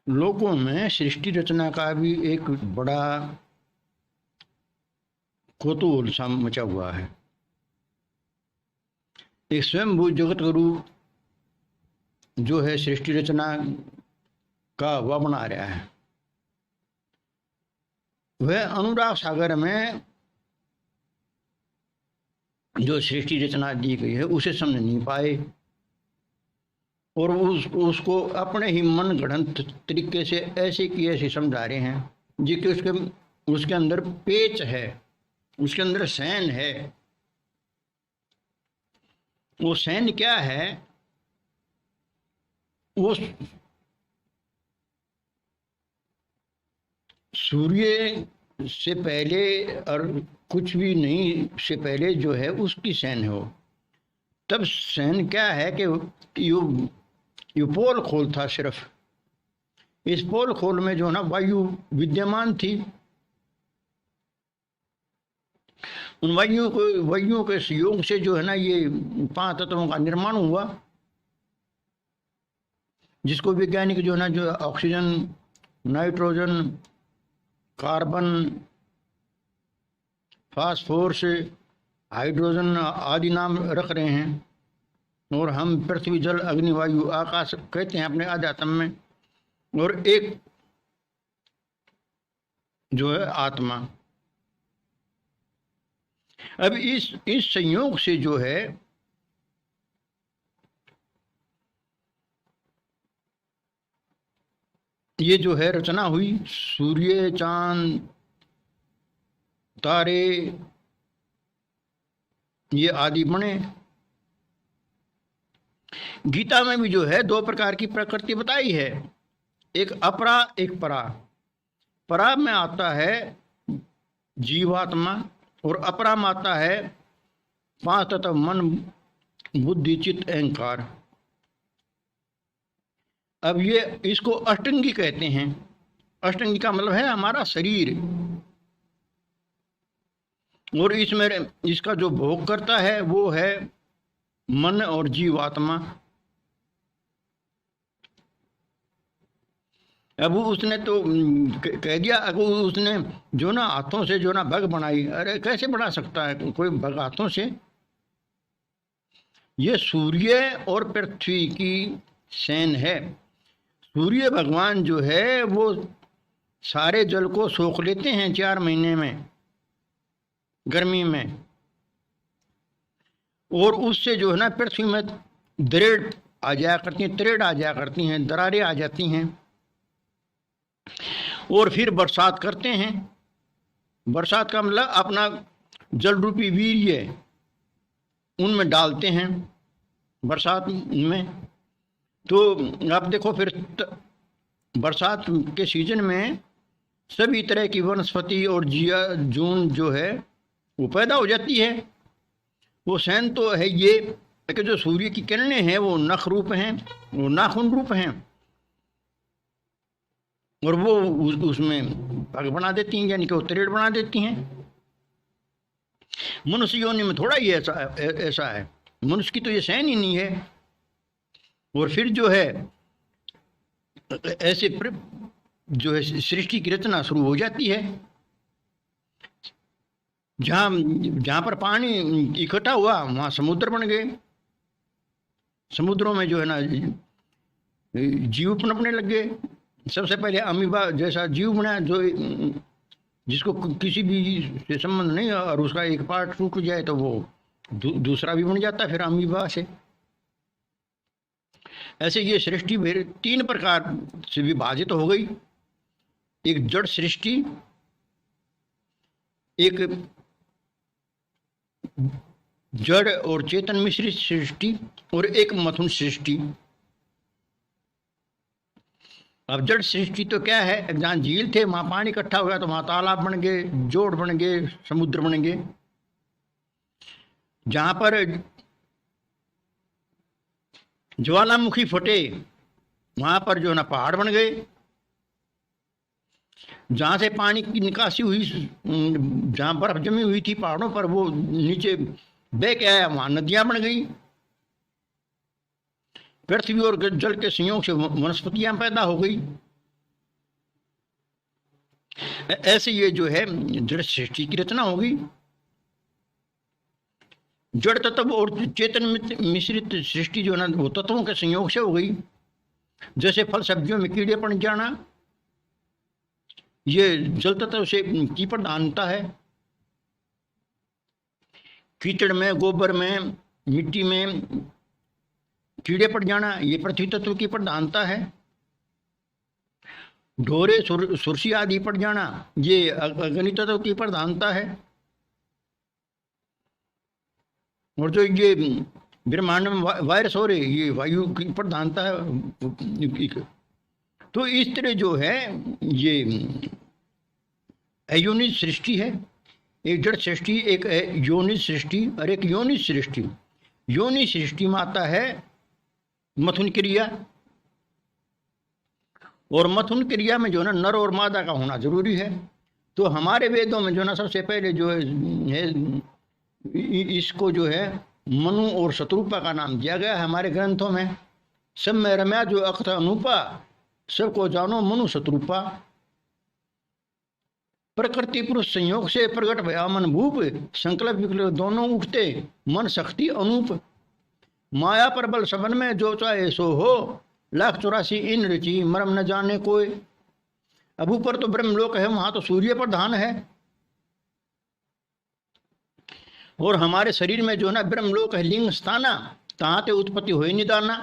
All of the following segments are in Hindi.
लोगों में सृष्टि रचना का भी एक बड़ा कौतूहल सा मचा हुआ है। एक स्वयंभू जगत गुरु जो है सृष्टि रचना का वह बना रहा है, वह अनुराग सागर में जो सृष्टि रचना दी गई है उसे समझ नहीं पाए और उसको अपने ही मन गढ़ंत तरीके से ऐसे की ऐसे समझा रहे हैं जी कि उसके अंदर पेच है, उसके अंदर सैन है। वो सैन क्या है? वो सूर्य से पहले और कुछ भी नहीं से पहले जो है उसकी सैन हो। तब सैन क्या है कि ये पोल खोल था, सिर्फ इस पोल खोल में जो ना वायु विद्यमान थी। उन वायुओं के सहयोग से जो है ना ये 5 तत्वों का निर्माण हुआ, जिसको वैज्ञानिक जो है ना जो oxygen, nitrogen, carbon, phosphorus, hydrogen आदि नाम रख रहे हैं। और हम पृथ्वी, जल, अग्नि, वायु, आकाश कहते हैं अपने आध्यात्म में। और एक जो है आत्मा। अब इस संयोग से जो है ये जो है रचना हुई, सूर्य, चांद, तारे ये आदि बने। गीता में भी जो है 2 प्रकार की प्रकृति बताई है, एक अपरा, एक परा। परा में आता है जीवात्मा और अपरा में आता है 5 तत्व, मन, बुद्धि, चित्त, अहंकार। अब ये इसको अष्टंगी कहते हैं। अष्टंगी का मतलब है हमारा शरीर, और इसमें इसका जो भोग करता है वो है मन और जीवात्मा। अब उसने तो कह दिया, अगर उसने जो ना हाथों से जो ना बग बनाई, अरे कैसे बना सकता है कोई बग हाथों से? ये सूर्य और पृथ्वी की सेन है। सूर्य भगवान जो है वो सारे जल को सोख लेते हैं 4 महीने में, गर्मी में, और उससे जो है ना पृथ्वी में दरेड़ आ जाया करती हैं, तरेड़ आ जाया करती हैं, दरारें आ जाती हैं, और फिर बरसात करते हैं। बरसात का मतलब अपना जल रूपी वीर्य उनमें डालते हैं बरसात में। तो आप देखो फिर बरसात के सीजन में सभी तरह की वनस्पति और जिया जून जो है वो पैदा हो जाती है। वो सैन तो है ये कि जो सूर्य की किरणें हैं वो नख रूप हैं, वो नाखून रूप हैं, और वो उसमें पग बना देती हैं, यानी कि वो तरेड़ बना देती हैं। मनुष्य योनि में थोड़ा ही ऐसा है, मनुष्य की तो ये सैन ही नहीं है। और फिर जो है ऐसे जो है सृष्टि की रचना शुरू हो जाती है। जहां पर पानी इकट्ठा हुआ वहां समुद्र बन गए। समुद्रों में जो है ना जीव पनपने लग गए। सबसे पहले अमीबा जैसा जीव बना, जो जिसको किसी भी से संबंध नहीं, और उसका एक पार्ट टूट जाए तो वो दूसरा भी बन जाता है फिर अमीबा से। ऐसे ये सृष्टि 3 प्रकार से विभाजित हो गई। एक जड़ सृष्टि, एक जड़ और चेतन मिश्रित सृष्टि, और एक मथुन सृष्टि। अब जड़ सृष्टि तो क्या है, जहाँ झील थे वहां पानी इकट्ठा हो गया तो वहां तालाब बन गए, जोड़ बन गए, समुद्र बन गए। जहां पर ज्वालामुखी फटे वहां पर जो है ना पहाड़ बन गए। जहां से पानी की निकासी हुई, जहां बर्फ जमी हुई थी पहाड़ों पर, वो नीचे बह के आया, वहां नदियां बन गई। पृथ्वी और जल के संयोग से वनस्पतियां पैदा हो गई। ऐसे ये जो है जड़ सृष्टि की रचना होगी। जड़ तत्व और चेतन मिश्रित सृष्टि जो है ना वो तत्वों के संयोग से हो गई। जैसे फल सब्जियों में कीड़े पड़ जाना, ये जल तत्व से की प्रधानता है। कीचड़ में, गोबर में, मिट्टी में कीड़े पड़ जाना, ये पृथ्वी तत्व की प्रधानता है। ढोरे सुरसी आदि पड़ जाना, ये अग्नि तत्व की प्रधानता है। और जो ये ब्रह्मांड में वायरस हो रहे, ये वायु की प्रधानता है। तो इस तरह जो है ये अयोनिज सृष्टि है। एक जड़ सृष्टि, एक योनिज सृष्टि और एक योनिज सृष्टि। योनि सृष्टि में आता है मथुन क्रिया, और मथुन क्रिया में जो है नर और मादा का होना जरूरी है। तो हमारे वेदों में जो ना सबसे पहले जो है इसको जो है मनु और शत्रुपा का नाम दिया गया है हमारे ग्रंथों में। सब में रम्या जो अक्त अनुपा, सबको जानो मनु शत्रुपा। प्रकृति पुरुष संयोग से प्रकट भया मन भूप, संकल्प विकल्प दोनों उठते मन शक्ति अनूप। माया पर बल सबन में जो चाहे सो हो, 1,84 इन रची मरम न जाने कोई। अब ऊपर तो ब्रह्मलोक है, वहां तो सूर्य प्रधान है। और हमारे शरीर में जो ना ब्रह्मलोक है लिंग स्थाना, तहां ते उत्पत्ति हो निदाना।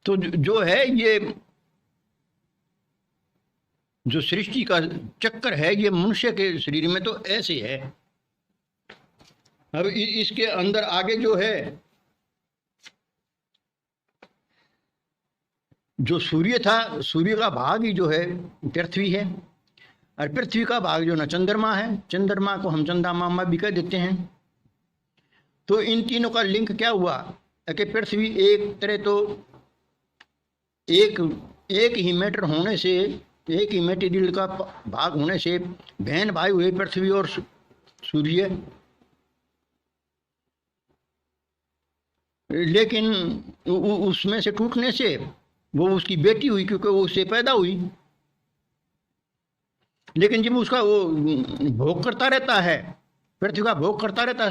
तो जो है ये जो सृष्टि का चक्कर है ये मनुष्य के शरीर में तो ऐसे है। अब इसके अंदर आगे जो है जो सूर्य था, सूर्य का भाग ही जो है पृथ्वी है, और पृथ्वी का भाग जो ना चंद्रमा है। चंद्रमा को हम चंदा मामा भी कह देते हैं। तो इन तीनों का लिंक क्या हुआ कि पृथ्वी एक तरह तो एक ही मैटर होने से, एक ही मेटीरियल का भाग होने से बहन भाई हुए पृथ्वी और सूर्य। लेकिन उसमें से टूटने से वो उसकी बेटी हुई, क्योंकि वो उससे पैदा हुई। लेकिन जब उसका वो भोग करता रहता है, पृथ्वी का भोग करता रहता है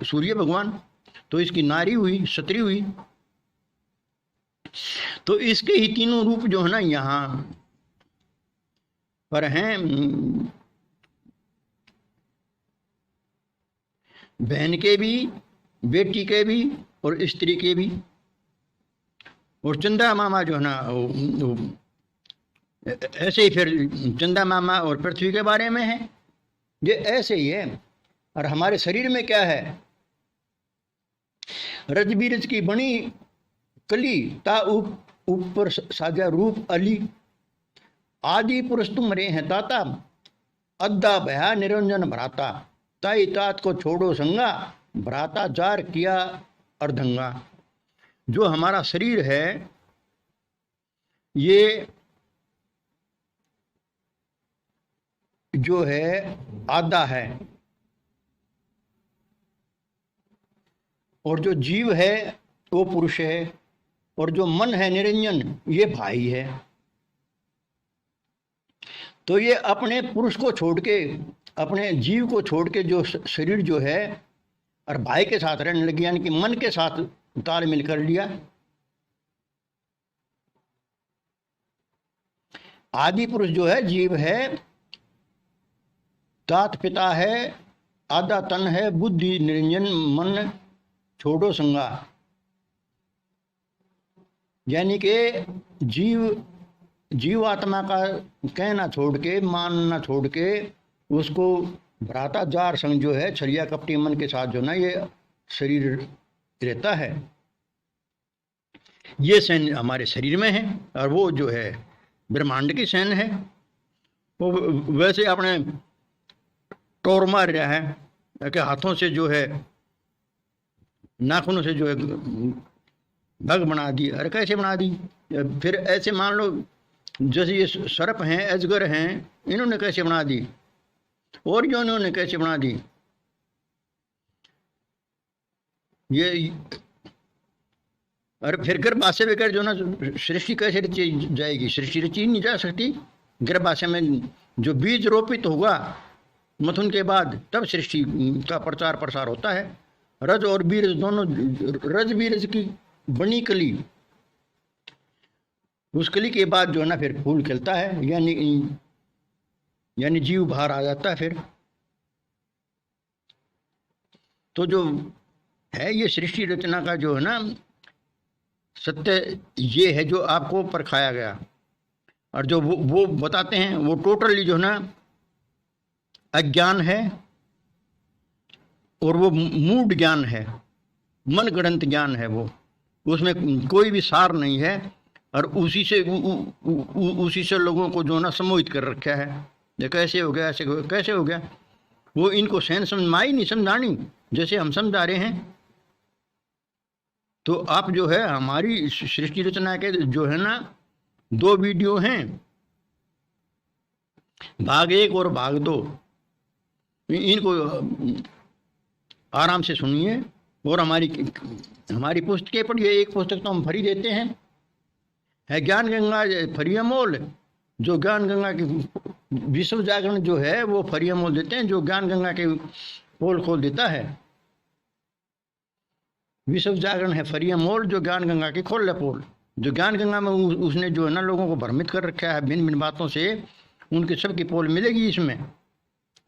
सूर्य भगवान, तो इसकी नारी हुई, क्षत्रिय हुई। तो इसके ही तीनों रूप जो है ना यहाँ पर हैं, बहन के भी, बेटी के भी और स्त्री के भी। और चंदा मामा जो है ना ऐसे ही फिर चंदा मामा और पृथ्वी के बारे में है, ये ऐसे ही है। और हमारे शरीर में क्या है, रजबीरज की बनी कली ता ऊपर साजा रूप अली। आदि पुरुष तुम रे हैं ताता, अद्दा भया निरंजन भ्राता। ताई तात को छोड़ो संगा, भ्राता जार किया अर्धंगा। जो हमारा शरीर है ये जो है आधा है, और जो जीव है वो पुरुष है, और जो मन है निरंजन ये भाई है। तो ये अपने पुरुष को छोड़ के, अपने जीव को छोड़ के जो शरीर जो है और भाई के साथ रहने लगे, यानी कि मन के साथ तालमेल कर लिया। आदि पुरुष जो है जीव है, तात पिता है, आधा तन है, बुद्धि निरंजन मन छोड़ो संगा। यानी कि जीवात्मा का कहना छोड़ के, मानना छोड़ के, उसको भ्राता जार संग जो है छलिया कपटी मन के साथ जो ना ये शरीर रहता है। ये सैन हमारे शरीर में है, और वो जो है ब्रह्मांड की सैन है। वो वैसे अपने टोर मार रहा है कि हाथों से जो है, नाखूनों से जो है भग बना दी। अरे कैसे बना दी? फिर ऐसे मान लो जैसे ये सर्प हैं, अजगर हैं, इन्होंने कैसे बना दी, और जो इन्होंने कैसे बना दी। ये और फिर गर्भाशय में कर जो ना सृष्टि कैसे रची जाएगी? सृष्टि रची नहीं जा सकती। गर्भाशय में जो बीज रोपित होगा मथुन के बाद, तब सृष्टि का प्रचार प्रसार होता है। रज और बीरज दोनों, रज बीरज की बनी कली, उस कली के बाद जो है ना फिर फूल खिलता है, यानी जीव बाहर आ जाता है फिर। तो जो है ये सृष्टि रचना का जो है ना सत्य ये है जो आपको परखाया गया। और जो वो बताते हैं वो टोटली जो है ना अज्ञान है, और वो मूढ़ ज्ञान है, मन गढ़ंत ज्ञान है वो, उसमें कोई भी सार नहीं है। और उसी से लोगों को जो ना सम्मोहित कर रखा है। ये कैसे हो गया, ऐसे कैसे हो गया, वो इनको सहन समझाई नहीं, समझानी जैसे हम समझा रहे हैं। तो आप जो है हमारी सृष्टि रचना के जो है ना 2 वीडियो हैं, भाग 1 और भाग 2, इनको आराम से सुनिए और हमारी पुस्तकें पढ़िए। एक पुस्तक तो हम फ्री देते हैं, है ज्ञान गंगा फ्री अमोल। जो ज्ञान गंगा की विश्व जागरण जो है वो फ्री अमोल देते हैं, जो ज्ञान गंगा के पोल खोल देता है। विश्व जागरण है फ्री अमोल, जो ज्ञान गंगा की खोल ले पोल। जो ज्ञान गंगा में उसने जो है ना लोगों को भ्रमित कर रखा है भिन्न भिन्न बातों से, उनके सबकी पोल मिलेगी इसमें,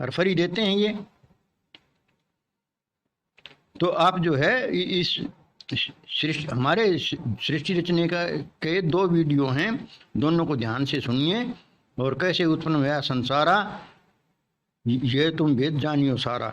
और फ्री देते हैं ये। तो आप जो है इस हमारे सृष्टि रचने के 2 वीडियो हैं, दोनों को ध्यान से सुनिए। और कैसे उत्पन्न हुआ संसारा, ये तुम वेद जानियो सारा।